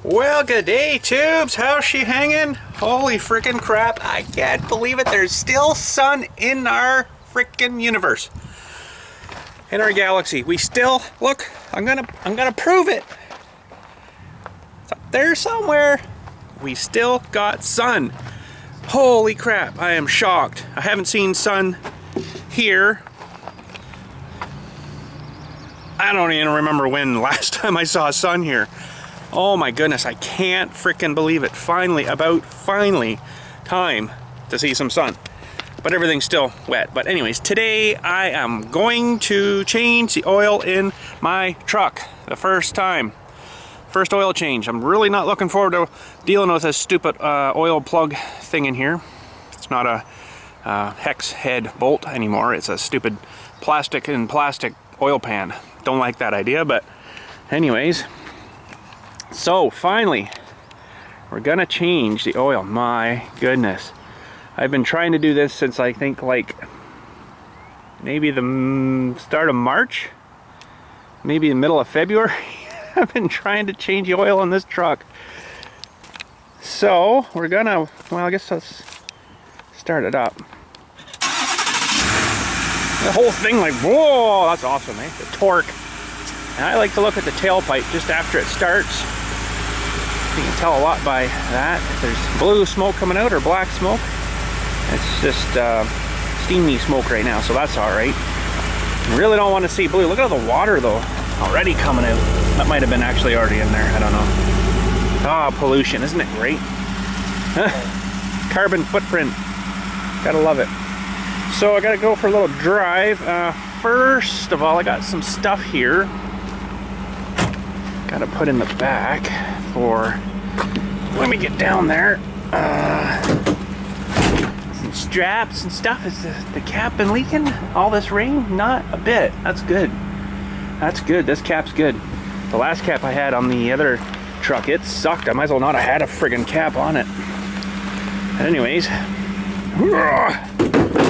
Well, good day, tubes. How's she hanging? Holy freaking crap. I can't believe it. There's still sun in our freaking universe. In our galaxy. We still, look, I'm gonna prove it. It's up there somewhere. We still got sun. Holy crap, I am shocked. I haven't seen sun here. I don't even remember when last time I saw sun here. Oh my goodness, I can't freaking believe it. Finally, time to see some sun. But everything's still wet. But anyways, today I am going to change the oil in my truck. The first time. First oil change. I'm really not looking forward to dealing with this stupid oil plug thing in here. It's not a hex head bolt anymore. It's a stupid plastic oil pan. Don't like that idea, but anyways. So finally, we're gonna change the oil. My goodness. I've been trying to do this since I think like maybe the start of March, maybe the middle of February. I've been trying to change the oil on this truck. So we're gonna, well, I guess let's start it up. The whole thing like, whoa, that's awesome, eh? The torque. And I like to look at the tailpipe just after it starts. You can tell a lot by that. If there's blue smoke coming out or black smoke. It's just steamy smoke right now, so that's alright. Really don't want to see blue. Look at all the water though, already coming out. That might have been actually already in there, I don't know. Ah, pollution, isn't it great? Carbon footprint, gotta love it. So I gotta go for a little drive. First of all, I got some stuff here. Gotta put in the back for when we get down there. Some straps and stuff. Is the cap been leaking all this rain? Not a bit. That's good. That's good. This cap's good. The last cap I had on the other truck, it sucked. I might as well not have had a friggin' cap on it. But anyways,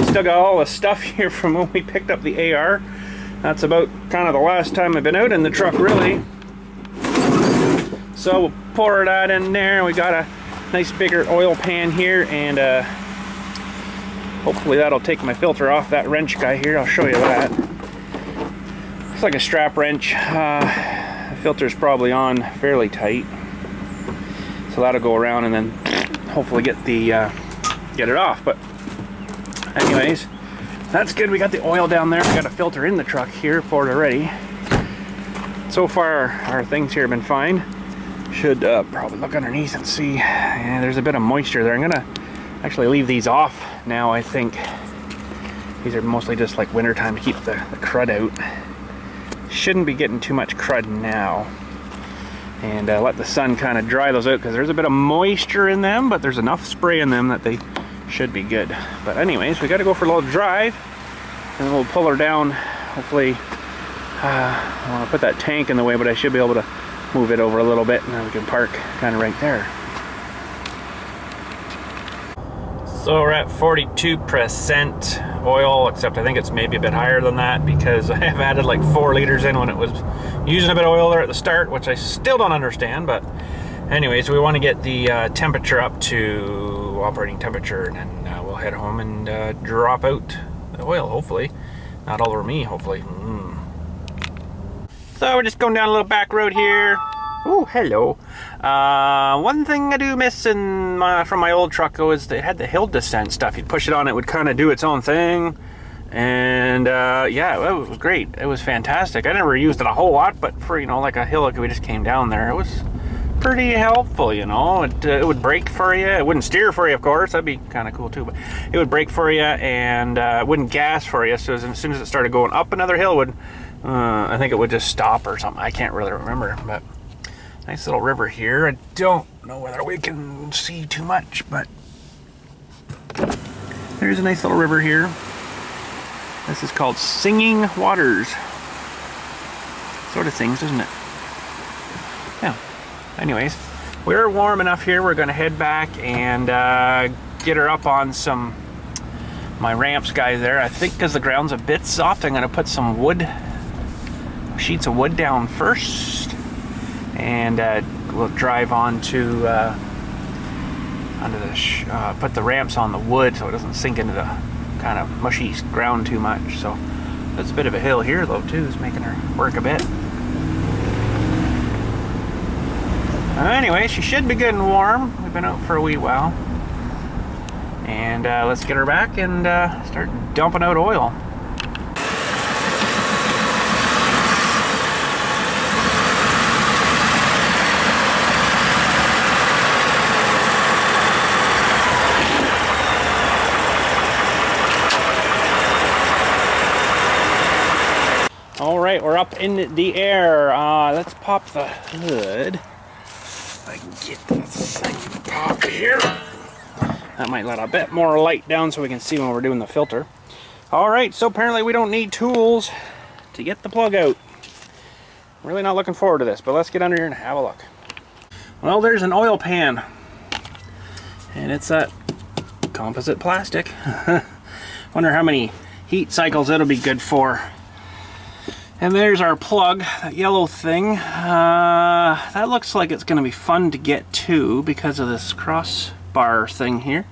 still got all the stuff here from when we picked up the AR. That's about kind of the last time I've been out in the truck, really. So we'll pour that in there. We got a nice bigger oil pan here, and hopefully that'll take my filter off that wrench guy here. I'll show you that. It's like a strap wrench. The filter's probably on fairly tight, so that'll go around and then hopefully get it off. But anyways, that's good. We got the oil down there. We got a filter in the truck here for it already. So far our things here have been fine. Should probably look underneath and see. Yeah, there's a bit of moisture there. I'm gonna actually leave these off now. I think these are mostly just like winter time to keep the crud out. Shouldn't be getting too much crud now, and let the sun kind of dry those out, because there's a bit of moisture in them, but there's enough spray in them that they should be good. But anyways, we got to go for a little drive, and then we'll pull her down. Hopefully, I want to put that tank in the way, but I should be able to move it over a little bit, and then we can park kind of right there. So we're at 42% oil, except I think it's maybe a bit higher than that, because I have added like 4 liters in when it was using a bit of oil there at the start, which I still don't understand. But anyways, we want to get the temperature up to operating temperature, and then we'll head home and drop out the oil, hopefully. Not all over me, hopefully. So we're just going down a little back road here. Oh, hello. One thing I do miss from my old truck is it had the hill descent stuff. You'd push it on, it would kind of do its own thing. And yeah, it was great. It was fantastic. I never used it a whole lot, but for, you know, like a hill like we just came down there, it was pretty helpful, you know. It would brake for you. It wouldn't steer for you, of course. That'd be kind of cool too. But it would brake for you, and it wouldn't gas for you. So as soon as it started going up another hill, I think it would just stop or something. I can't really remember, but nice little river here. I don't know whether we can see too much, but there's a nice little river here. This is called Singing Waters. Sort of sings, doesn't it? Yeah. Anyways, we're warm enough here. We're going to head back and get her up on my ramps guy there. I think because the ground's a bit soft, I'm going to put some sheets of wood down first, and we'll drive onto the put the ramps on the wood so it doesn't sink into the kind of mushy ground too much. So that's a bit of a hill here though too, is making her work a bit. Anyway, she should be good and warm. We've been out for a wee while. And let's get her back and start dumping out oil. All right, we're up in the air. Let's pop the hood. If I can get this thing popped here. That might let a bit more light down so we can see when we're doing the filter. All right, so apparently we don't need tools to get the plug out. Really not looking forward to this, but let's get under here and have a look. Well, there's an oil pan, and it's that composite plastic. Wonder how many heat cycles it'll be good for. And there's our plug, that yellow thing. That looks like it's gonna be fun to get to because of this crossbar thing here.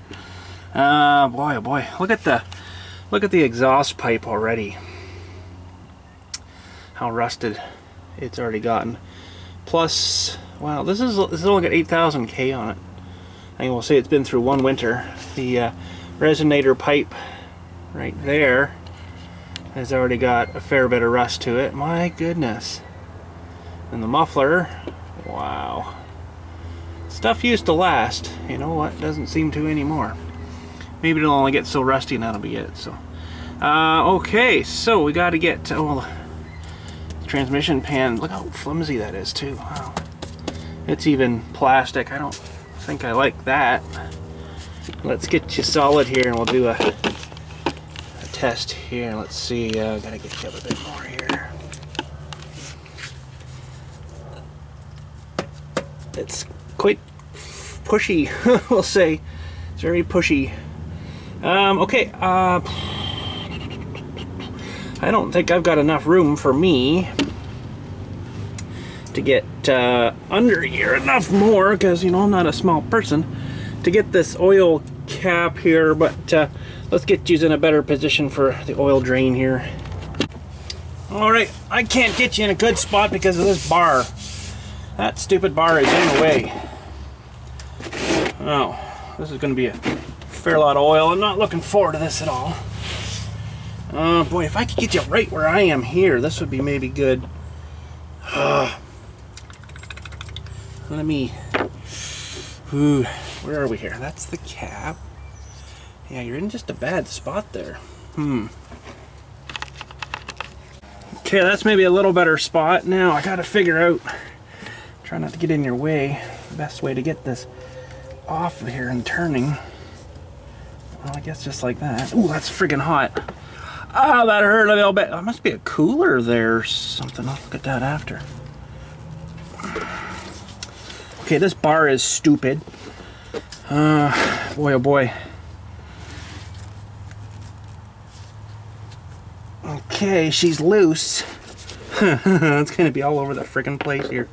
Boy, oh boy, look at the exhaust pipe already. How rusted it's already gotten. Plus, wow, this is only got 8,000 K on it. I will say it's been through one winter. The resonator pipe right there has already got a fair bit of rust to it. My goodness. And the muffler, wow. Stuff used to last. You know what? Doesn't seem to anymore. Maybe it'll only get so rusty and that'll be it. So, okay, so we got to get to, the transmission pan. Look how flimsy that is too. Wow. It's even plastic. I don't think I like that. Let's get you solid here and we'll do a test here. Let's see. Gotta get you up a bit more here. It's quite pushy, we'll say. It's very pushy. Okay. I don't think I've got enough room for me to get under here enough more, because you know I'm not a small person, to get this oil cap here, but let's get you in a better position for the oil drain here. Alright, I can't get you in a good spot because of this bar. That stupid bar is in the way. Oh, this is going to be a fair lot of oil. I'm not looking forward to this at all. Boy, if I could get you right where I am here, this would be maybe good. Let me... Ooh, where are we here? That's the cap. Yeah, you're in just a bad spot there. Okay, that's maybe a little better spot. Now I gotta figure out, try not to get in your way, the best way to get this off of here and turning. Well, I guess just like that. Ooh, that's friggin' hot. Ah, that hurt a little bit. There must be a cooler there or something. I'll look at that after. Okay, this bar is stupid. Boy, oh boy. Okay, she's loose. It's gonna be all over the frickin' place here.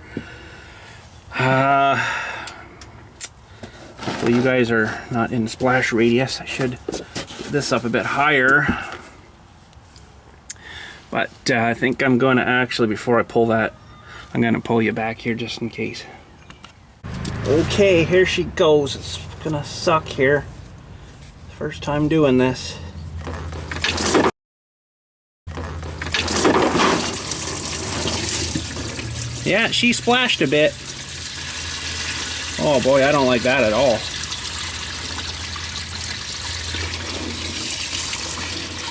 Hopefully you guys are not in splash radius. I should put this up a bit higher. But I think I'm gonna actually, before I pull that, I'm gonna pull you back here just in case. Okay, here she goes. It's gonna suck here. First time doing this. Yeah, she splashed a bit. Oh boy, I don't like that at all.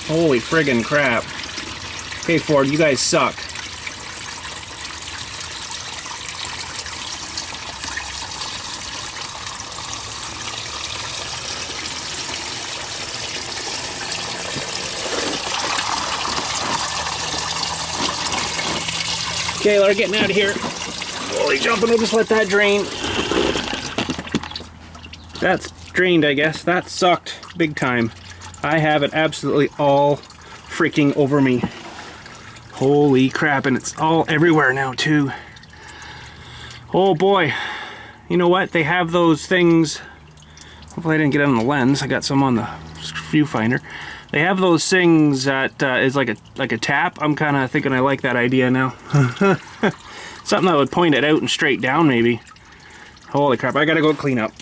Holy friggin' crap. Okay, Ford, you guys suck. Okay, we're getting out of here. Holy jumping, we'll just let that drain. That's drained, I guess. That sucked big time. I have it absolutely all freaking over me. Holy crap, and it's all everywhere now too. Oh boy. You know what? They have those things. Hopefully I didn't get it on the lens. I got some on the viewfinder. They have those things that is like a tap. I'm kind of thinking I like that idea now. Something that would point it out and straight down maybe. Holy crap, I gotta go clean up.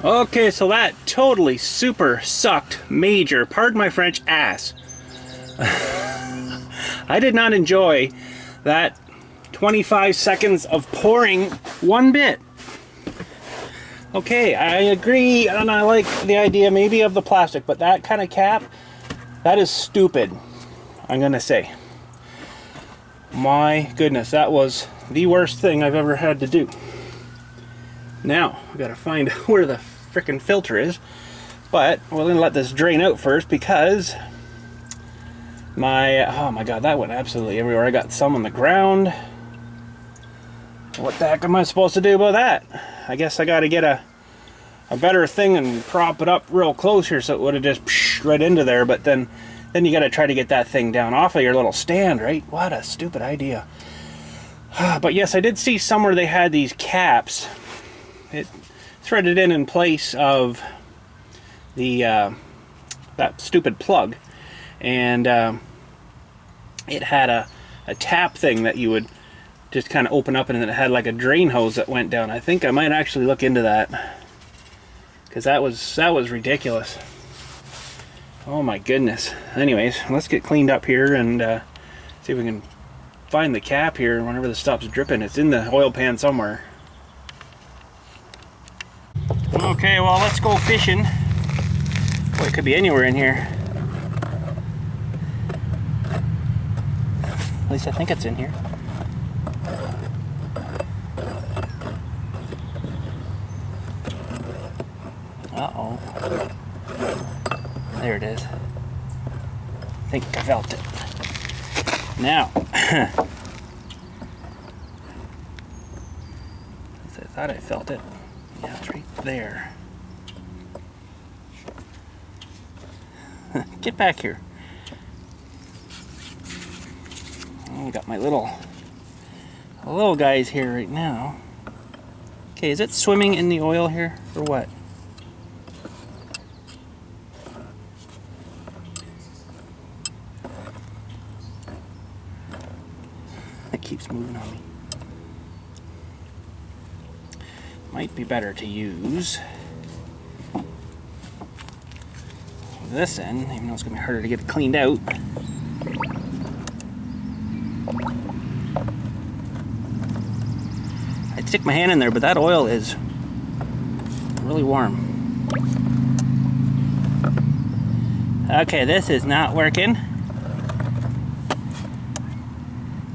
Okay, so that totally super sucked major, pardon my French, ass. I did not enjoy that 25 seconds of pouring one bit. Okay, I agree, and I like the idea maybe of the plastic, but that kind of cap, that is stupid, I'm gonna say. My goodness, that was the worst thing I've ever had to do. Now, we gotta find where the frickin' filter is, but we're gonna let this drain out first because oh my god, that went absolutely everywhere. I got some on the ground. What the heck am I supposed to do about that? I guess I gotta get a better thing and prop it up real close here so it would have just psh, right into there, but then you gotta try to get that thing down off of your little stand, right? What a stupid idea. But yes, I did see somewhere they had these caps. It threaded in place of the that stupid plug, and it had a tap thing that you would just kind of open up, and then it had like a drain hose that went down. I think I might actually look into that, because that was ridiculous. Oh my goodness. Anyways, let's get cleaned up here and see if we can find the cap here whenever the stuff's dripping. It's in the oil pan somewhere. Okay, well, let's go fishing. Boy, it could be anywhere in here. At least I think it's in here. Uh-oh. There it is. I think I felt it. Now, I thought I felt it. Yeah, it's right there. Get back here. Oh, we got my little guys here right now. Okay, is it swimming in the oil here or what? It keeps moving on me. Might be better to use this end, even though it's going to be harder to get it cleaned out. I'd stick my hand in there, but that oil is really warm. Okay, this is not working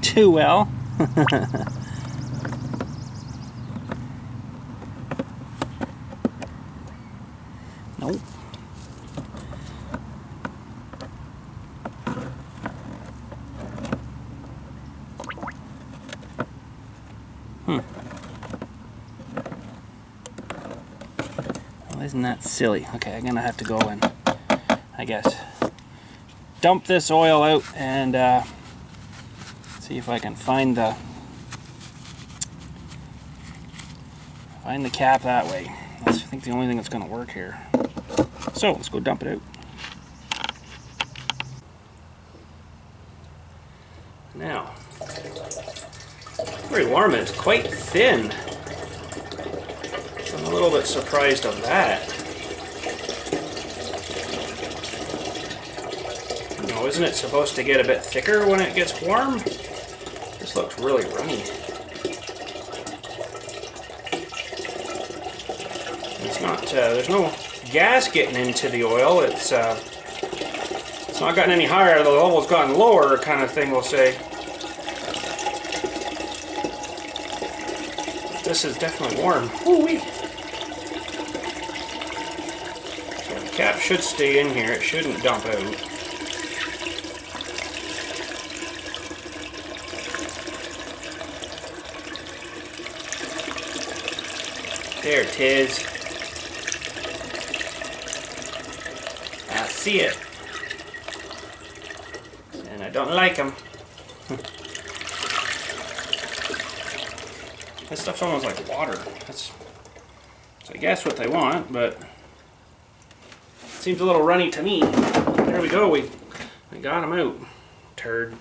too well. Nope. Well, isn't that silly? Okay, I'm gonna have to go and, I guess, dump this oil out and see if I can find the cap that way. That's, I think, the only thing that's gonna work here. So let's go dump it out. Now, very warm and it's quite thin. I'm a little bit surprised on that. You know, isn't it supposed to get a bit thicker when it gets warm? This looks really runny. It's not, there's no gas getting into the oil. It's not gotten any higher, the level's gotten lower, kind of thing, we'll say. This is definitely warm. Ooh-wee. So the cap should stay in here, it shouldn't dump out. There it is. I see it. And I don't like them. This stuff's almost like water. That's I guess what they want, but it seems a little runny to me. There we go. We got them out. Turd.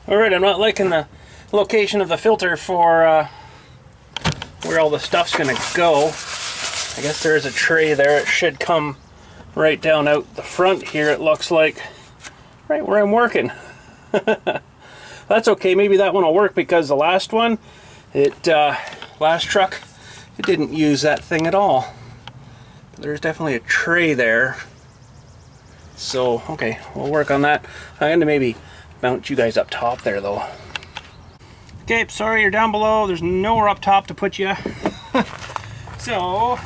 Alright, I'm not liking the location of the filter for where all the stuff's gonna go. I guess there is a tray there. It should come right down out the front here, it looks like. Right where I'm working. That's okay, maybe that one will work, because the last one, last truck, it didn't use that thing at all. But there's definitely a tray there. So, okay, we'll work on that. I'm going to maybe mount you guys up top there, though. Okay, sorry you're down below. There's nowhere up top to put you. So,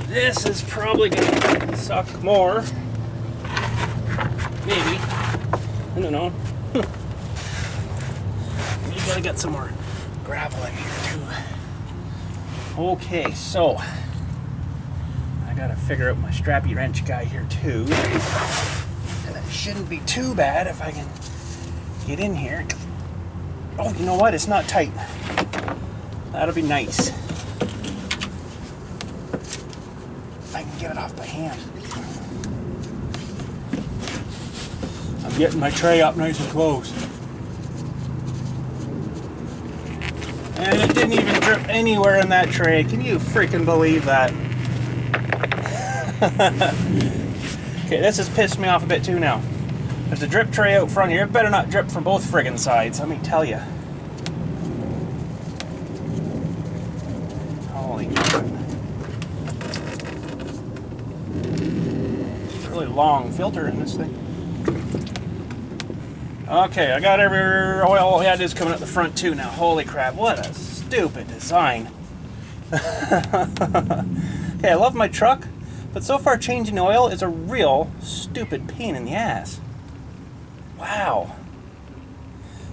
this is probably going to suck more. Maybe. I don't know. You gotta get some more gravel in here too. Okay, so I gotta figure out my strappy wrench guy here too. And it shouldn't be too bad if I can get in here. Oh, you know what? It's not tight. That'll be nice. I can get it off by hand. I'm getting my tray up nice and close. And it didn't even drip anywhere in that tray. Can you freaking believe that? Okay, this has pissed me off a bit too now. There's a drip tray out front here. It better not drip from both friggin' sides, let me tell you. Holy crap. It's a really long filter in this thing. Okay, I got every oil head is coming up the front too now. Holy crap, what a stupid design. Okay, I love my truck, but so far changing oil is a real stupid pain in the ass. Wow.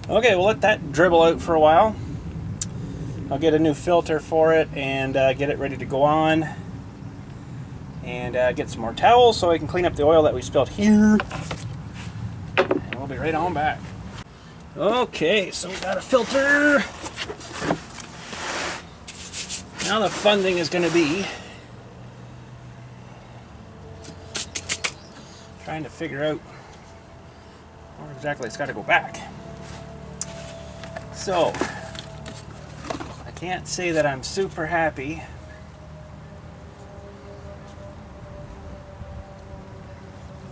Okay, we'll let that dribble out for a while. I'll get a new filter for it and get it ready to go on. And get some more towels so I can clean up the oil that we spilled here. We'll be right on back. Okay, so we got a filter. Now the fun thing is going to be trying to figure out where exactly it's got to go back. So, I can't say that I'm super happy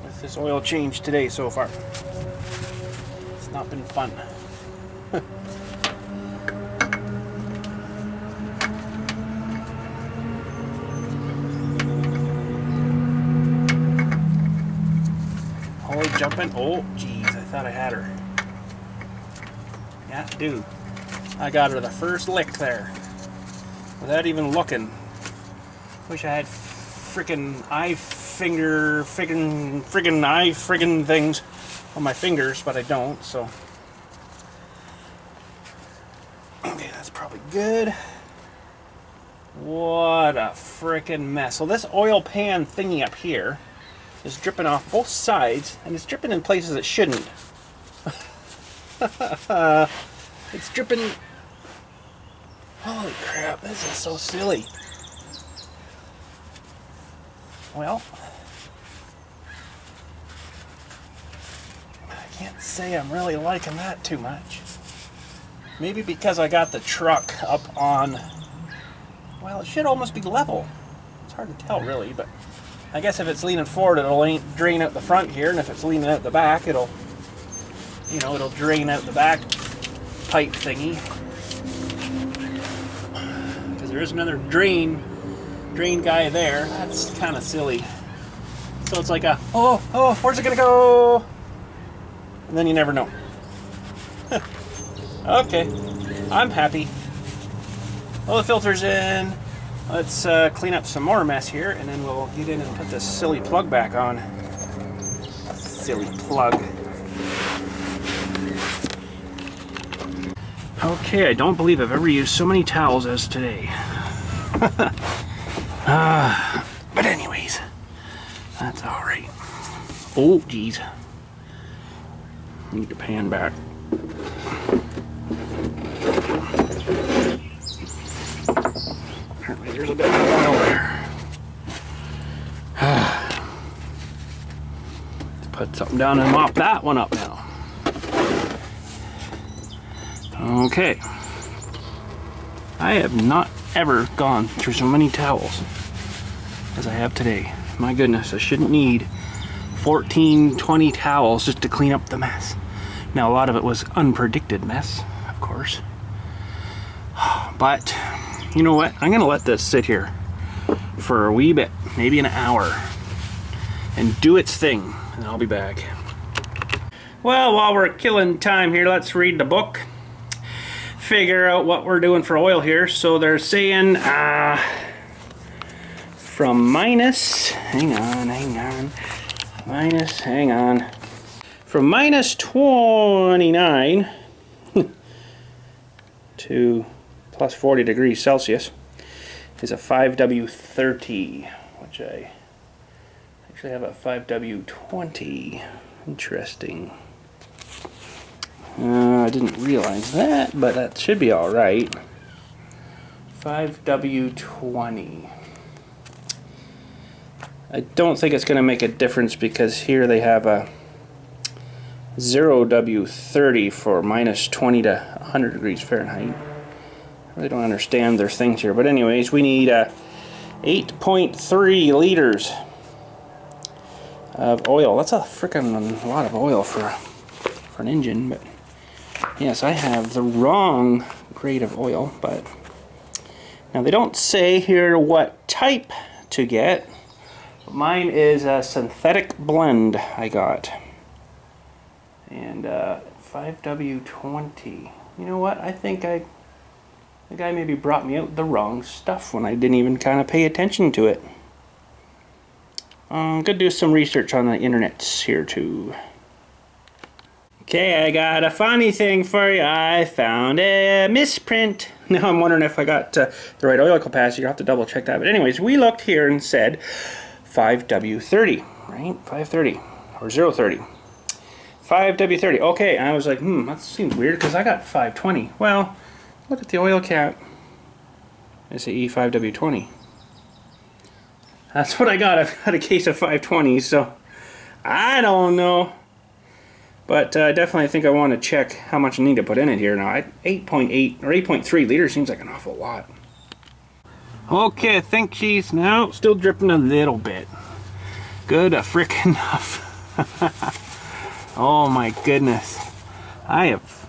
with this oil change today so far. It's not been fun. Holy jumping. Oh, geez, I thought I had her. Yeah, dude. I got her the first lick there. Without even looking. Wish I had freaking friggin' things on my fingers, but I don't, so. Okay, that's probably good. What a frickin' mess. So this oil pan thingy up here is dripping off both sides, and it's dripping in places it shouldn't. It's dripping. Holy crap, this is so silly. Well, I can't say I'm really liking that too much. Maybe because I got the truck up on, well, it should almost be level. It's hard to tell really, but I guess if it's leaning forward, it'll drain out the front here, and if it's leaning out the back, it'll, you know, it'll drain out the back pipe thingy. Because there is another drain guy there. That's kind of silly. So it's like a, oh, where's it gonna go? And then you never know. Okay, I'm happy. Well, the filter's in. Let's clean up some more mess here, and then we'll get in and put this silly plug back on. Silly plug. Okay, I don't believe I've ever used so many towels as today. But anyways, that's alright. Oh, geez. Need to pan back. there's a bit of oil there. Let's put something down and mop that one up now. Okay. I have not ever gone through so many towels as I have today. My goodness, I shouldn't need 14, 20 towels just to clean up the mess. Now, a lot of it was unpredicted mess, of course. But, you know what? I'm gonna let this sit here for a wee bit, maybe an hour, and do its thing, and I'll be back. Well, while we're killing time here, let's read the book. Figure out what we're doing for oil here. So they're saying from minus, hang on, from minus 29 to plus 40 degrees Celsius is a 5W30, which I actually have a 5W20. Interesting. I didn't realize that, but that should be all right. 5W20. I don't think it's going to make a difference because here they have a 0W30 for minus 20 to 100 degrees Fahrenheit. I really don't understand their things here, but anyways, we need 8.3 liters of oil. That's a freaking lot of oil for an engine, but yes, I have the wrong grade of oil, but now they don't say here what type to get. Mine is a synthetic blend I got, and 5W20. You know what? I think the guy maybe brought me out the wrong stuff when I didn't even kind of pay attention to it. I'm gonna do some research on the internet here too. Okay, I got a funny thing for you. I found a misprint. Now I'm wondering if I got the right oil capacity. You'll have to double check that. But anyways, we looked here and said 5W30, right? 530 or 030. 5W30. Okay, and I was like, that seems weird because I got 520. Well, look at the oil cap. It's a E5W20. That's what I got. I've got a case of 520s, so I don't know. But I definitely think I want to check how much I need to put in it here now. 8.8 or 8.3 liters seems like an awful lot. Okay, I think she's now still dripping a little bit. Good frickin' enough. Oh my goodness. I have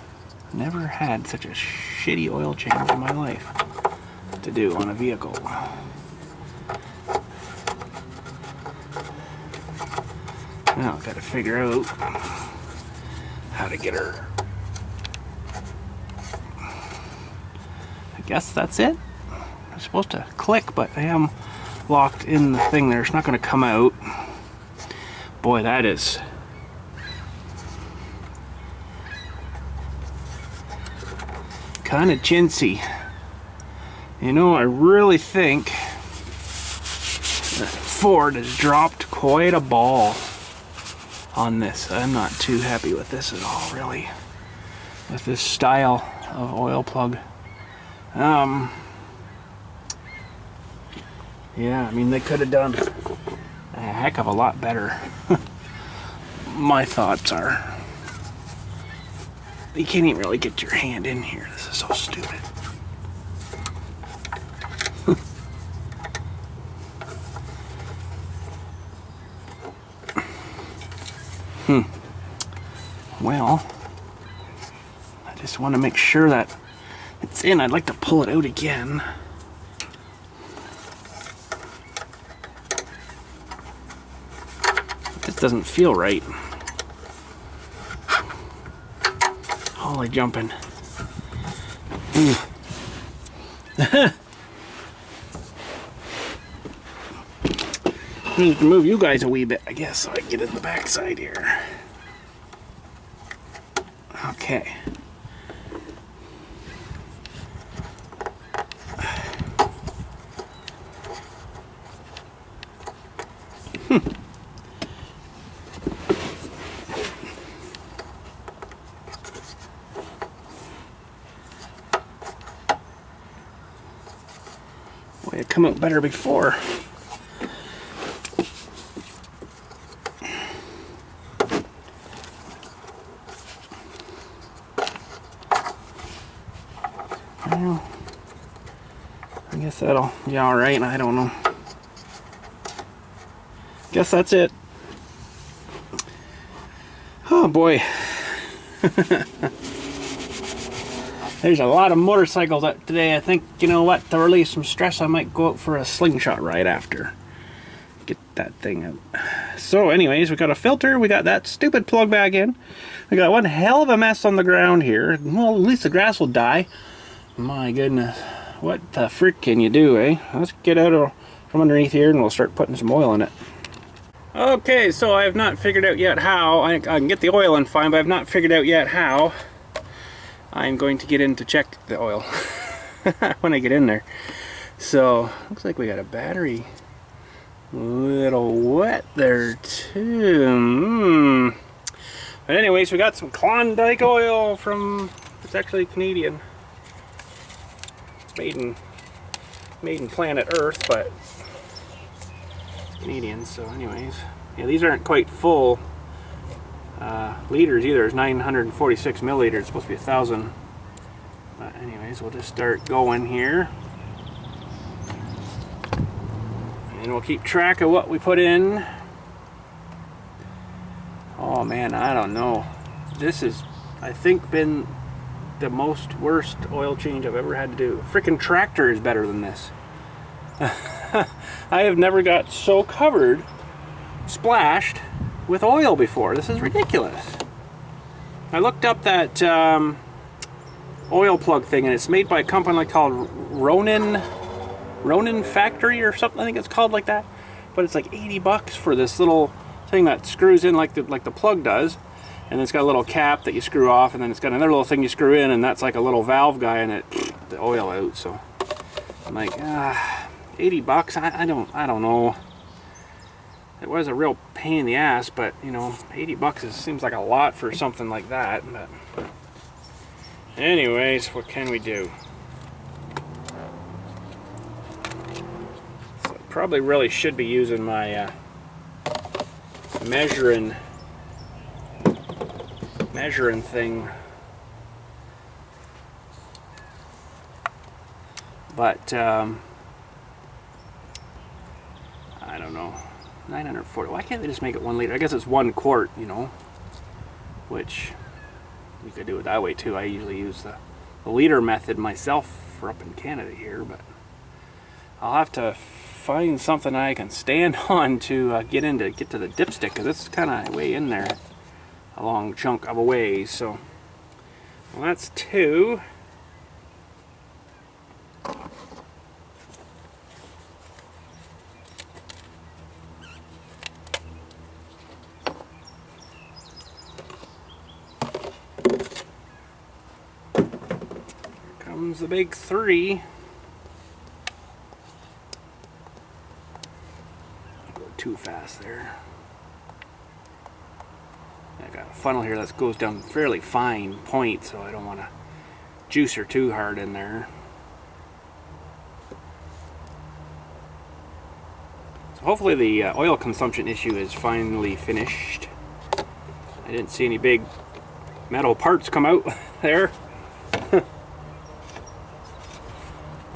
never had such a shitty oil change in my life to do on a vehicle. Now I've got to figure out how to get her. I guess that's it. I'm supposed to click, but I am locked in the thing there. It's not going to come out. Boy, that is kind of chintzy. You know, I really think that Ford has dropped quite a ball on this. I'm not too happy with this at all, really, with this style of oil plug. Yeah, I mean, they could have done a heck of a lot better. My thoughts are, you can't even really get your hand in here. This is so stupid. Well, I just want to make sure that it's in. I'd like to pull it out again. This doesn't feel right. Holy jumping. I need to move you guys a wee bit, I guess, so I can get in the backside here. Okay. It come out better before. Well, I guess that'll be all right. I don't know. Guess that's it. Oh boy. There's a lot of motorcycles out today. I think, you know what, to release some stress, I might go out for a slingshot ride after. Get that thing out. So anyways, we got a filter, we got that stupid plug back in. We got one hell of a mess on the ground here. Well, at least the grass will die. My goodness. What the frick can you do, eh? Let's get out from underneath here and we'll start putting some oil in it. Okay, so I have not figured out yet how. I can get the oil in fine, but I have not figured out yet how I'm going to get in to check the oil when I get in there. So, looks like we got a battery. A little wet there too. But anyways, we got some Klondike oil from, it's actually Canadian. Made in planet Earth, but it's Canadian, so anyways. Yeah, these aren't quite full liters either. It's 946 milliliters. It's supposed to be 1,000. But anyways, we'll just start going here. And we'll keep track of what we put in. Oh man, I don't know. This has, I think, been the worst oil change I've ever had to do. Frickin' tractor is better than this. I have never got so covered, splashed with oil before. This is ridiculous. I looked up that oil plug thing, and it's made by a company called Ronin Factory or something. I think it's called like that. But it's like 80 bucks for this little thing that screws in like the plug does. And it's got a little cap that you screw off, and then it's got another little thing you screw in, and that's like a little valve guy, and it the oil out. So I'm like, 80 bucks. I don't know. It was a real pain in the ass, but you know, 80 bucks seems like a lot for something like that. But anyways, what can we do? So I probably really should be using my measuring thing, but I don't know. 940. Why can't they just make it 1 liter? I guess it's 1 quart, you know, which you could do it that way too. I usually use the liter method myself for up in Canada here, but I'll have to find something I can stand on to get to the dipstick, because it's kind of way in there, a long chunk of a ways. So, well, that's 2. Comes the big 3. Go too fast there. I got a funnel here that goes down fairly fine point, so I don't want to juice her too hard in there. So hopefully the oil consumption issue is finally finished. I didn't see any big metal parts come out there.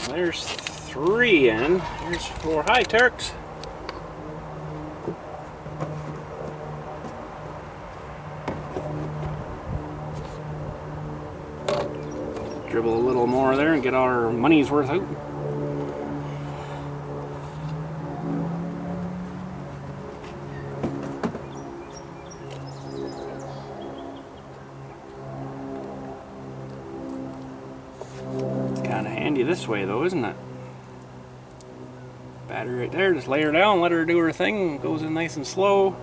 There's 3 in. There's 4. Hi, Turks. Dribble a little more there and get our money's worth out. This way though, isn't it? Battery right there, just lay her down, let her do her thing, goes in nice and slow.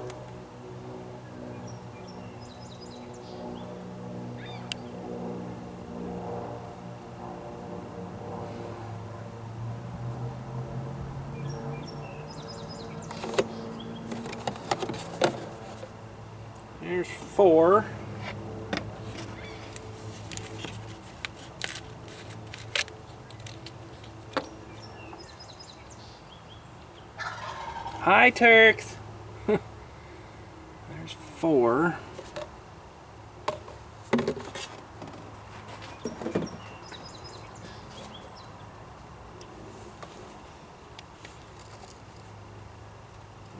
There's 4. Hi, Turks. There's 4.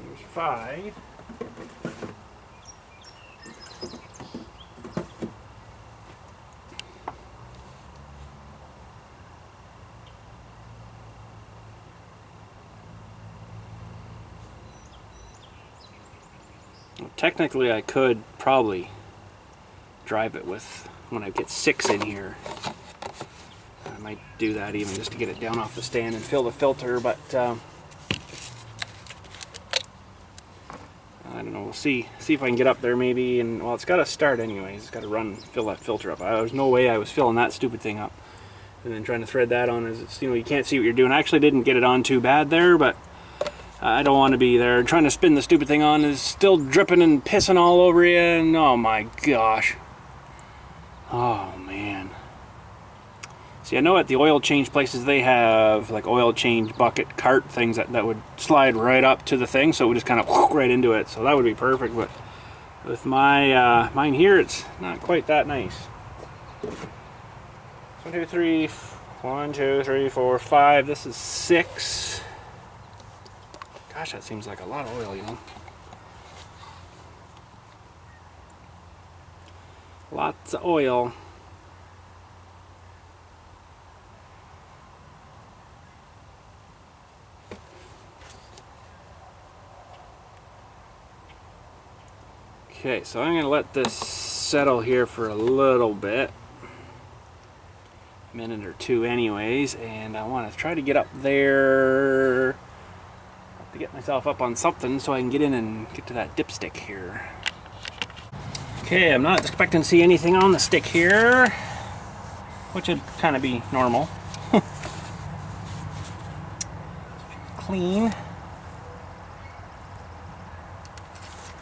There's 5. Well, technically, I could probably drive it with when I get 6 in here. I might do that even just to get it down off the stand and fill the filter, but I don't know. We'll see if I can get up there maybe. And well, it's got to start anyways. It's got to run, fill that filter up. There's no way I was filling that stupid thing up and then trying to thread that on. As it's, you can't see what you're doing. I actually didn't get it on too bad there, but I don't want to be there. Trying to spin the stupid thing on is still dripping and pissing all over you, and oh my gosh. Oh man. See, I know at the oil change places they have like oil change bucket cart things that would slide right up to the thing, so it would just kind of right into it. So that would be perfect, but with my mine here, it's not quite that nice. 1, 2, 3, 1, 2, 3, 4, 5. This is 6. Gosh, that seems like a lot of oil, you know. Lots of oil. Okay, so I'm going to let this settle here for a little bit. A minute or 2 anyways, and I want to try to get up there to get myself up on something so I can get in and get to that dipstick here. Okay, I'm not expecting to see anything on the stick here, which would kind of be normal. Clean.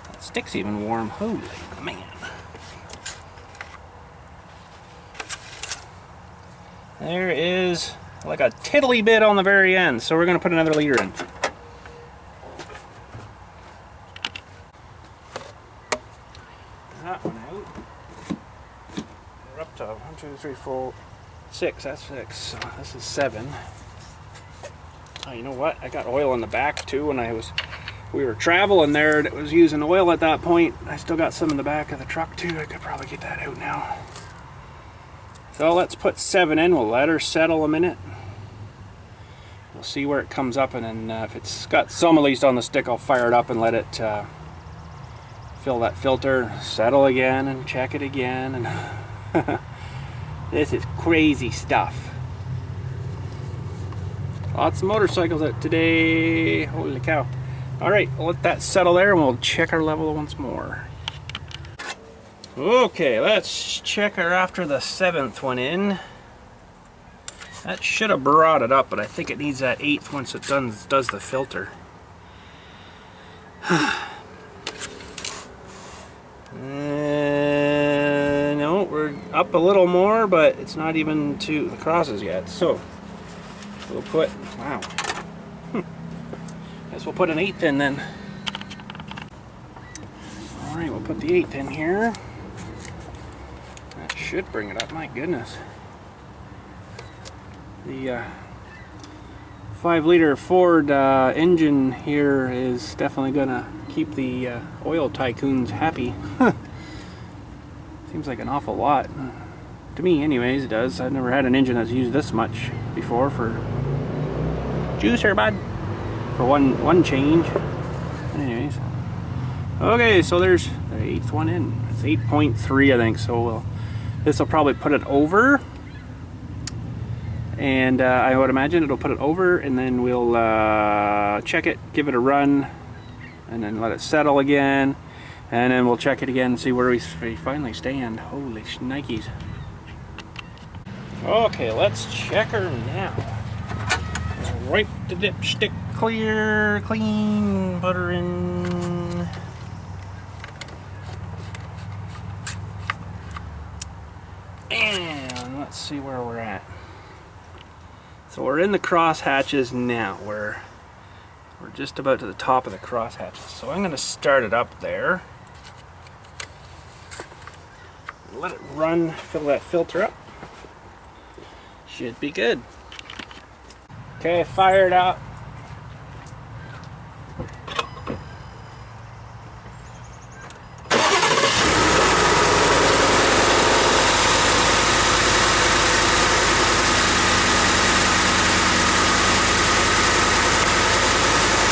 That stick's even warm. Holy man. There is like a tiddly bit on the very end, so we're going to put another liter in. That one out. We're up to 1, 2, 3, 4, 6. That's 6. So this is 7. Oh, you know what? I got oil in the back too when we were traveling there. It was using oil at that point. I still got some in the back of the truck too. I could probably get that out now. So let's put 7 in. We'll let her settle a minute. We'll see where it comes up, and then if it's got some at least on the stick, I'll fire it up and let it fill that filter, settle again, and check it again. And this is crazy stuff. Lots of motorcycles out today. Holy cow. Alright, we'll let that settle there and we'll check our level once more. Okay, let's check her after the 7th one in. That should have brought it up, but I think it needs that 8th once it does the filter. No, we're up a little more, but it's not even to the crosses yet. So we'll put, wow. Guess we'll put an 8th in then. Alright, we'll put the 8th in here. That should bring it up, my goodness. The 5-liter Ford engine here is definitely gonna keep the oil tycoons happy. Seems like an awful lot. To me anyways, it does. I've never had an engine that's used this much before for juicer, bud. For one change. Anyways. Okay, so there's the 8th one in. It's 8.3 I think, so this will probably put it over. And I would imagine it'll put it over, and then we'll check it, give it a run, and then let it settle again, and then we'll check it again and see where we finally stand. Holy shnikes. Okay, let's check her now. Wipe the dipstick clear, clean, put her in. And let's see where we're at. So we're in the cross hatches now. We're We're just about to the top of the crosshatches. So I'm going to start it up there. Let it run, fill that filter up. Should be good. Okay, fire it up.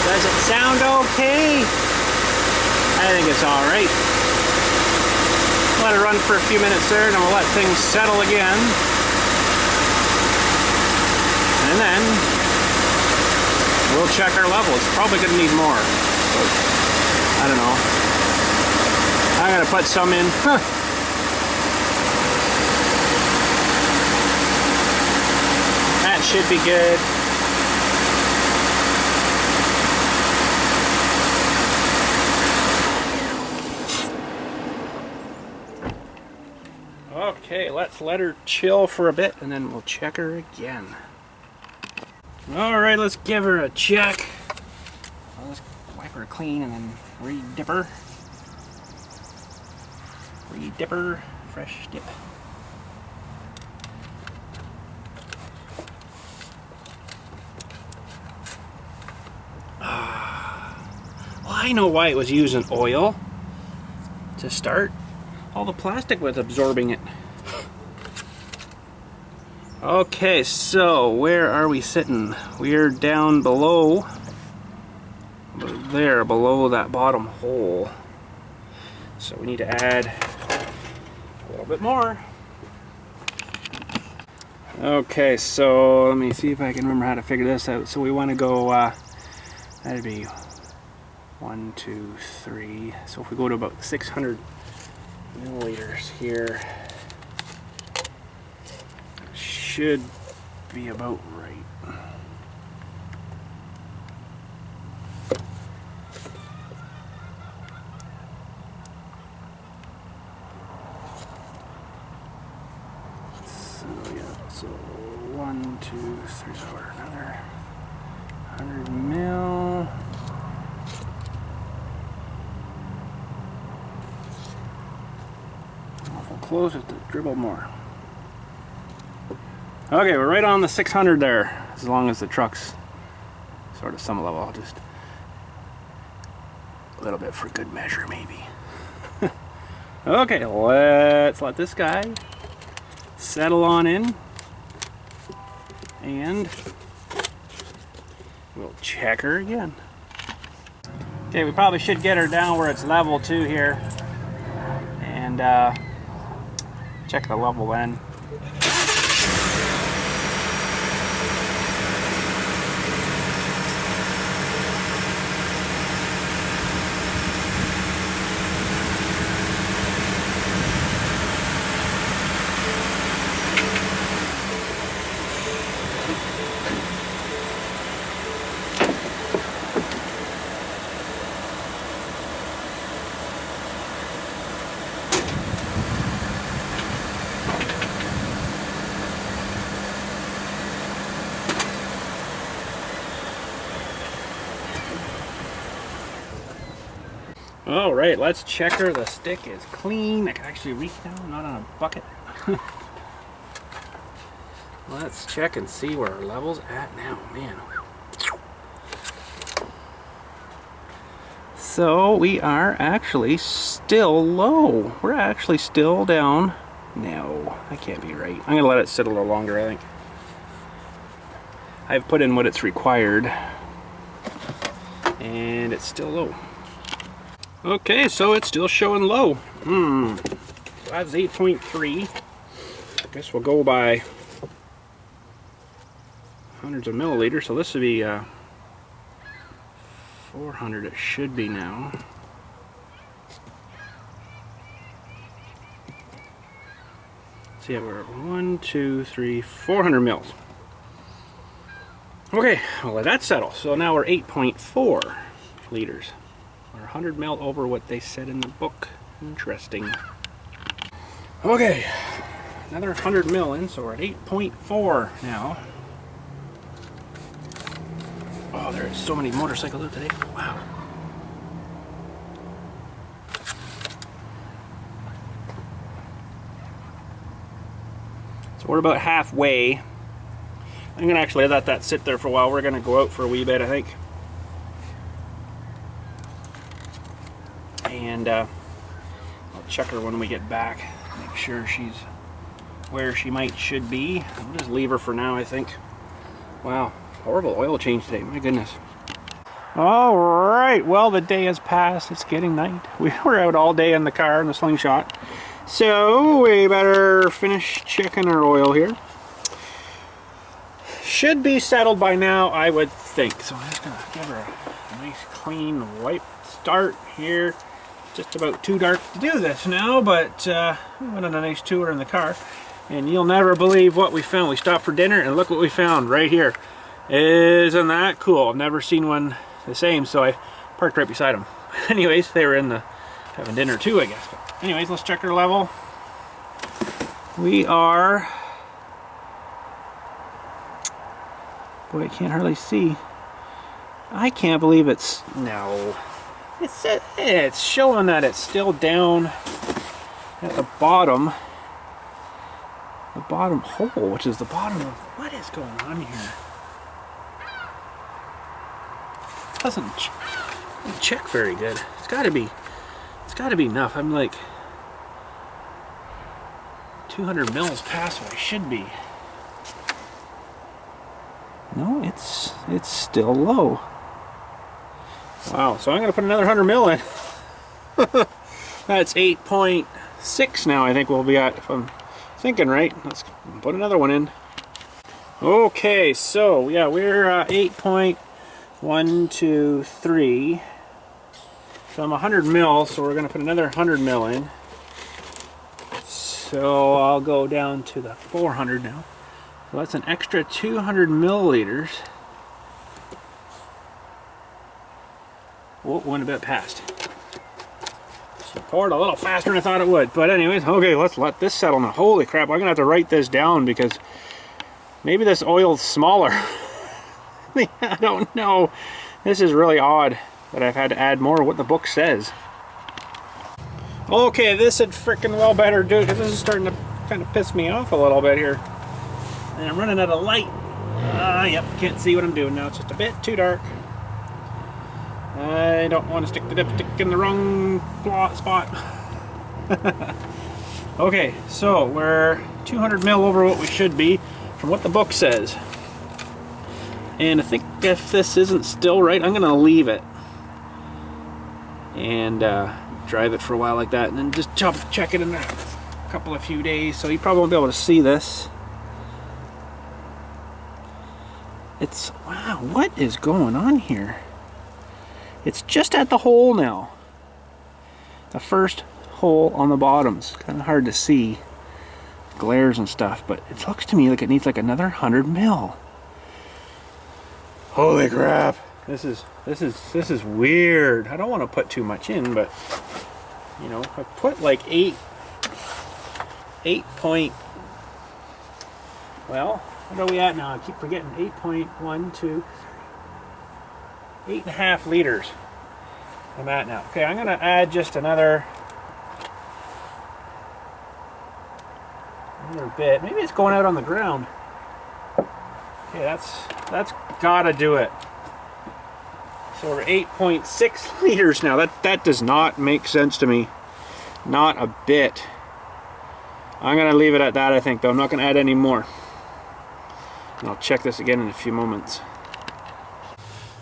Does it sound okay? I think it's all right. Let it run for a few minutes there, and then we'll let things settle again. And then we'll check our level. It's probably going to need more. I don't know. I'm going to put some in. That should be good. Okay, let's let her chill for a bit and then we'll check her again. Alright, let's give her a check. I'll just wipe her clean and then re-dip her. Re-dip her, fresh dip. Well, I know why it was using oil to start. All the plastic was absorbing it. Okay, so where are we sitting? We're down below there, below that bottom hole. So we need to add a little bit more. Okay, so let me see if I can remember how to figure this out. So we want to go, that'd be 1, 2, 3. So if we go to about 600 milliliters here, should be about right. So yeah, so 1, 2, 3, so another 100 mil. Awful close, have to dribble more. Okay, we're right on the 600 there, as long as the truck's sort of some level. I'll just a little bit for good measure, maybe. Okay, let's let this guy settle on in, and we'll check her again. Okay, we probably should get her down where it's level too here, and check the level then. Alright, let's check her. The stick is clean. I can actually reach down, not on a bucket. Let's check and see where our level's at now, man. So we are actually still low. We're actually still down. No, that can't be right. I'm gonna let it sit a little longer, I think. I've put in what it's required, and it's still low. Okay, so it's still showing low. So that's 8.3. I guess we'll go by hundreds of milliliters. So this would be 400. It should be now. So yeah, we're at 1, 2, 3, 400 mils. Okay, well let that settle. So now we're 8.4 liters. We're 100 mil over what they said in the book. Interesting. Okay, another 100 mil in, so we're at 8.4 now. Oh, Oh, there are so many motorcycles out today. Wow. So we're about halfway. I'm gonna actually let that sit there for a while. We're gonna go out for a wee bit, I think. And I'll check her when we get back. Make sure she's where she should be. I'll just leave her for now, I think. Wow, horrible oil change today, my goodness. All right, well, the day has passed. It's getting night. We were out all day in the car in the slingshot. So we better finish checking our oil here. Should be settled by now, I would think. So I'm just gonna give her a nice clean wipe start here. Just about too dark to do this now, but we went on a nice tour in the car. And you'll never believe what we found. We stopped for dinner and look what we found right here. Isn't that cool? I've never seen one the same, so I parked right beside them. Anyways, they were in the having dinner too, I guess. But anyways, let's check our level. We are... Boy, I can't hardly see. I can't believe it's... No. It's showing that it's still down at the bottom. The bottom hole, which is the bottom of... What is going on here? It doesn't check very good. It's got to be enough. I'm like 200 mils past what I should be. No, it's still low. Wow, so I'm going to put another 100 mil in. That's 8.6 now, I think we'll be at, if I'm thinking right. Let's put another one in. Okay, so yeah, we're 8.123. So I'm 100 mil, so we're going to put another 100 mil in. So I'll go down to the 400 now. So that's an extra 200 milliliters. Whoa, went a bit past. She poured a little faster than I thought it would. But anyways, okay, let's let this settle now. Holy crap, I'm gonna have to write this down because maybe this oil's smaller. I don't know. This is really odd that I've had to add more of what the book says. Okay, this had freaking well better do it because this is starting to kind of piss me off a little bit here. And I'm running out of light. Yep, can't see what I'm doing now. It's just a bit too dark. I don't want to stick the dipstick in the wrong spot. Okay, so we're 200 mil over what we should be from what the book says. And I think if this isn't still right, I'm going to leave it. And drive it for a while like that. And then just check it in a couple of few days. So you probably won't be able to see this. It's, wow, what is going on here? It's just at the hole now. The first hole on the bottom's kind of hard to see. Glares and stuff, but it looks to me like it needs like another 100 mil. Holy crap. This is weird. I don't want to put too much in, but you know, I put like 8 point, well, what are we at now? I keep forgetting. 8.12, 8.5 liters I'm at now. Okay, I'm going to add just another bit. Maybe it's going out on the ground. Okay, that's gotta do it. So we're 8.6 liters now. That does not make sense to me. Not a bit. I'm going to leave it at that, I think, though. I'm not going to add any more. And I'll check this again in a few moments.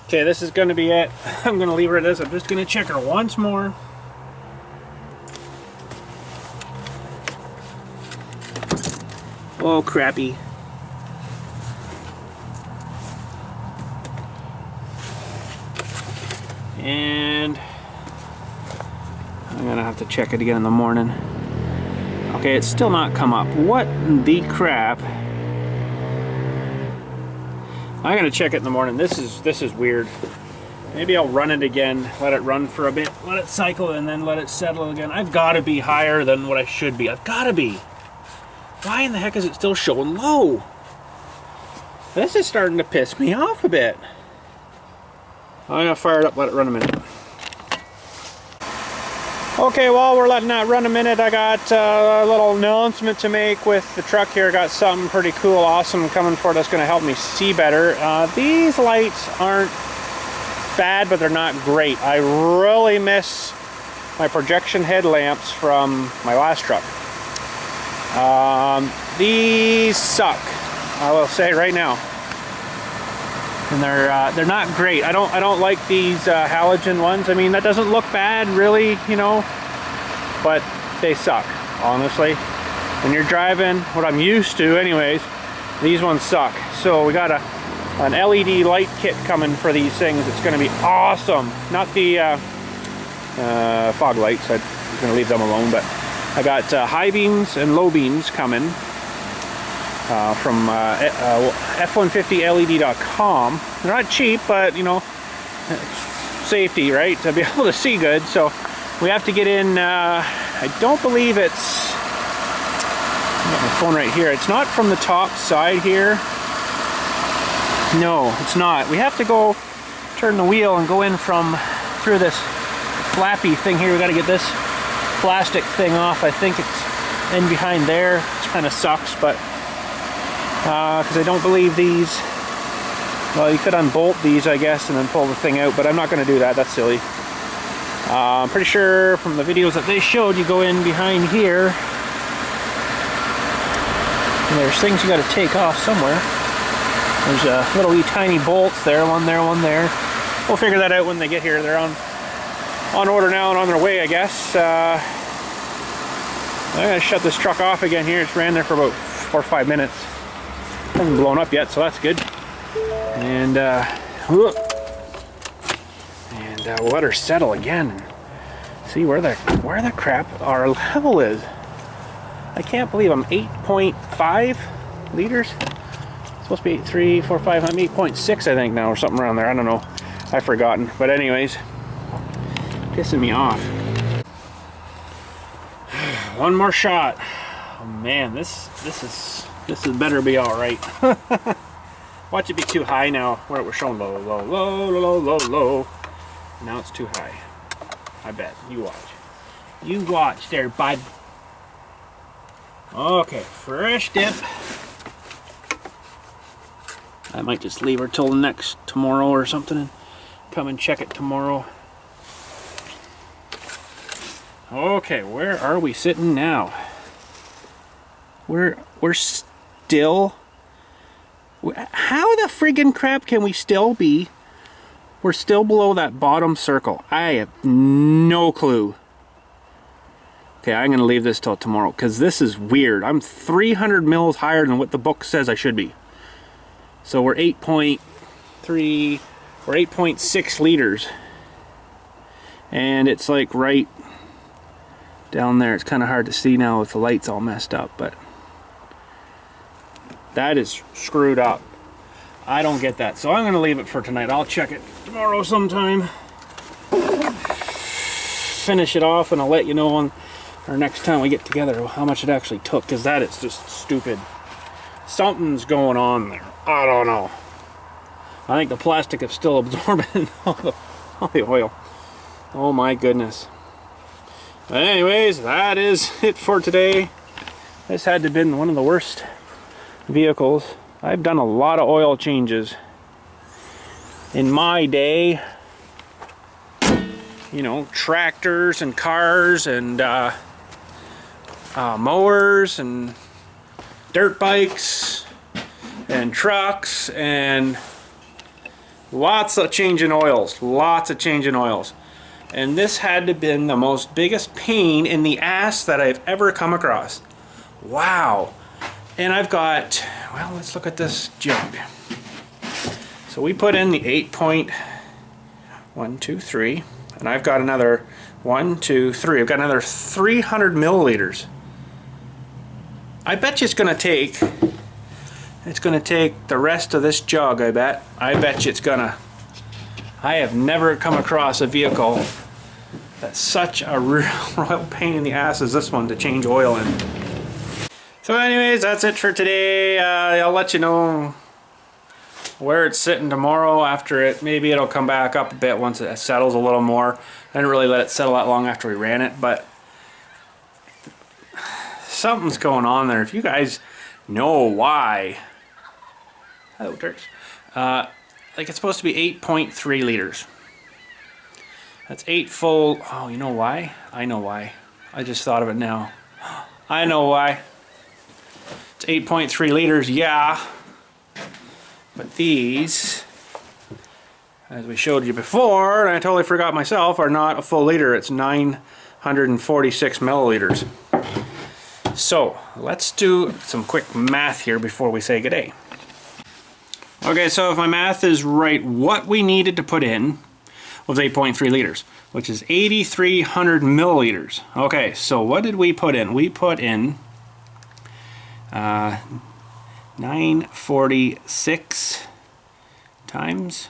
Okay, this is going to be it. I'm going to leave her at this. I'm just going to check her once more. Oh, crappy. And I'm going to have to check it again in the morning. Okay, it's still not come up. What the crap? I'm going to check it in the morning. This is weird. Maybe I'll run it again, let it run for a bit, let it cycle, and then let it settle again. I've got to be higher than what I should be. I've got to be. Why in the heck is it still showing low? This is starting to piss me off a bit. I'm gonna fire it up, let it run a minute. Okay, while we're letting that run a minute, I got a little announcement to make with the truck here. I got something pretty cool, awesome coming for it that's gonna help me see better. These lights aren't bad, but they're not great. I really miss my projection headlamps from my last truck. These suck, I will say right now. And they're not great. I don't like these halogen ones. I mean, that doesn't look bad, really, you know, but they suck, honestly. When you're driving, what I'm used to, anyways, these ones suck. So we got an LED light kit coming for these things. It's going to be awesome. Not the fog lights. I'm going to leave them alone, but I got high beams and low beams coming. From F-150LED.com. They're not cheap, but you know, safety, right? To be able to see good. So we have to get in. I don't believe it's. I've got my phone right here. It's not from the top side here. No, it's not. We have to go turn the wheel and go in from through this flappy thing here. We got to get this plastic thing off. I think it's in behind there. It kind of sucks, but. Because I don't believe these, well, you could unbolt these, I guess, and then pull the thing out, but I'm not going to do that. That's silly. I'm pretty sure from the videos that they showed, you go in behind here, and there's things you got to take off somewhere. There's little wee tiny bolts there, one there, one there. We'll figure that out when they get here. They're on order now and on their way, I guess. I'm going to shut this truck off again here. It's ran there for about 4 or 5 minutes. Hasn't blown up yet, so that's good. And we'll let her settle again and see where the crap our level is. I can't believe I'm 8.5 liters. It's supposed to be 8, 3, 4, 5. I'm 8.6, I think now, or something around there. I don't know. I've forgotten. But anyways, pissing me off. One more shot. Oh man, this better be all right. Watch it be too high now. Where it was showing low, low, low, low, low, low. Now it's too high. I bet. You watch. You watch there, bud. Okay, fresh dip. I might just leave her till tomorrow or something and come and check it tomorrow. Okay, where are we sitting now? We're still. How the friggin' crap can we still be? We're still below that bottom circle. I have no clue. Okay, I'm gonna leave this till tomorrow because this is weird. I'm 300 mils higher than what the book says I should be. So we're 8.3, we're 8.6 liters. And it's like right down there. It's kind of hard to see now with the lights all messed up, but that is screwed up. I don't get that. So I'm going to leave it for tonight. I'll check it tomorrow sometime. Finish it off and I'll let you know on our next time we get together how much it actually took, because that is just stupid. Something's going on there. I don't know. I think the plastic is still absorbing all the oil. Oh my goodness. But anyways, that is it for today. This had to have been one of the worst vehicles. I've done a lot of oil changes in my day. You know, tractors and cars and mowers and dirt bikes and trucks and lots of changing oils. And this had to have been the biggest pain in the ass that I've ever come across. Wow. And I've got, well, let's look at this jug. So we put in the 8.123, and I've got another 1, 2, 3. I've got another 300 milliliters. I bet you it's going to take the rest of this jug, I bet. I bet you it's going to. I have never come across a vehicle that's such a royal pain in the ass as this one to change oil in. So anyways, that's it for today. I'll let you know where it's sitting tomorrow after it, maybe it'll come back up a bit once it settles a little more. I didn't really let it settle that long after we ran it, but something's going on there. If you guys know why, hello Turks, like it's supposed to be 8.3 liters. That's 8 full, oh, you know why? I know why. I just thought of it now. I know why. It's 8.3 liters, yeah. But these, as we showed you before, and I totally forgot myself, are not a full liter. It's 946 milliliters. So let's do some quick math here before we say good day. Okay, so if my math is right, what we needed to put in was 8.3 liters, which is 8,300 milliliters. Okay, so what did we put in? We put in 946 times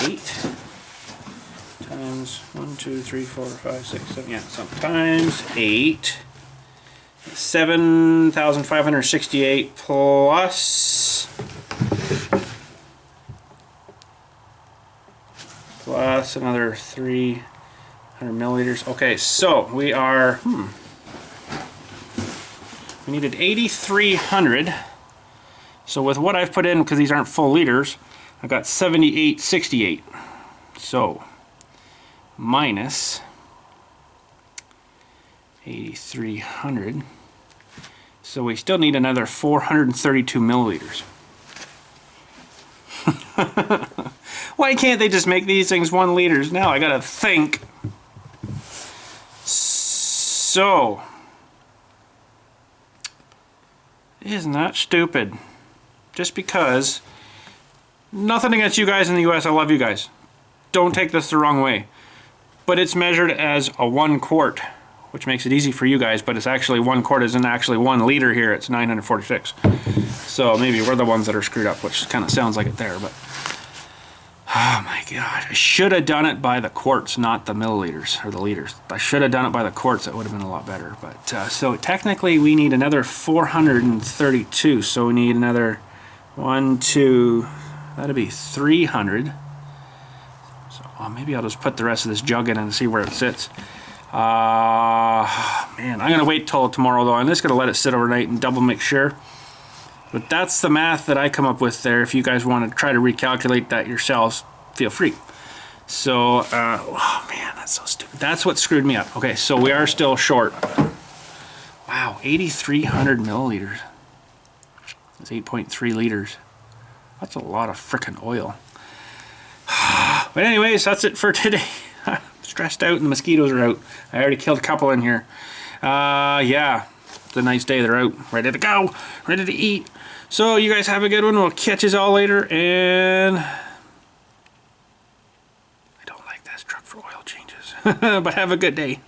8 times 1, 2, 3, 4, 5, 6, 7, yeah, so times 8, 7,568 plus another 300 milliliters. Okay, so we are, we needed 8,300. So with what I've put in, because these aren't full liters, I got 7868. So minus 8,300. So we still need another 432 milliliters. Why can't they just make these things 1 liters? Now I gotta think. So, isn't that stupid? Just because, nothing against you guys in the US, I love you guys. Don't take this the wrong way. But it's measured as a 1 quart, which makes it easy for you guys, but it's actually 1 quart isn't actually 1 liter here, it's 946. So maybe we're the ones that are screwed up, which kind of sounds like it there, but oh my god, I should have done it by the quarts, not the milliliters or the liters. I should have done it by the quarts, it would have been a lot better. But so technically we need another 432, so we need another 1, 2, that'd be 300. So maybe I'll just put the rest of this jug in and see where it sits. Man, I'm gonna wait till tomorrow though. I'm just gonna let it sit overnight and double make sure. But that's the math that I come up with there. If you guys want to try to recalculate that yourselves, feel free. So, oh man, that's so stupid. That's what screwed me up. Okay, so we are still short. Wow, 8,300 milliliters. That's 8.3 liters. That's a lot of frickin' oil. But anyways, that's it for today. I'm stressed out and the mosquitoes are out. I already killed a couple in here. Yeah, it's a nice day. They're out, ready to go, ready to eat. So you guys have a good one. We'll catch you all later. And I don't like this truck for oil changes. But have a good day.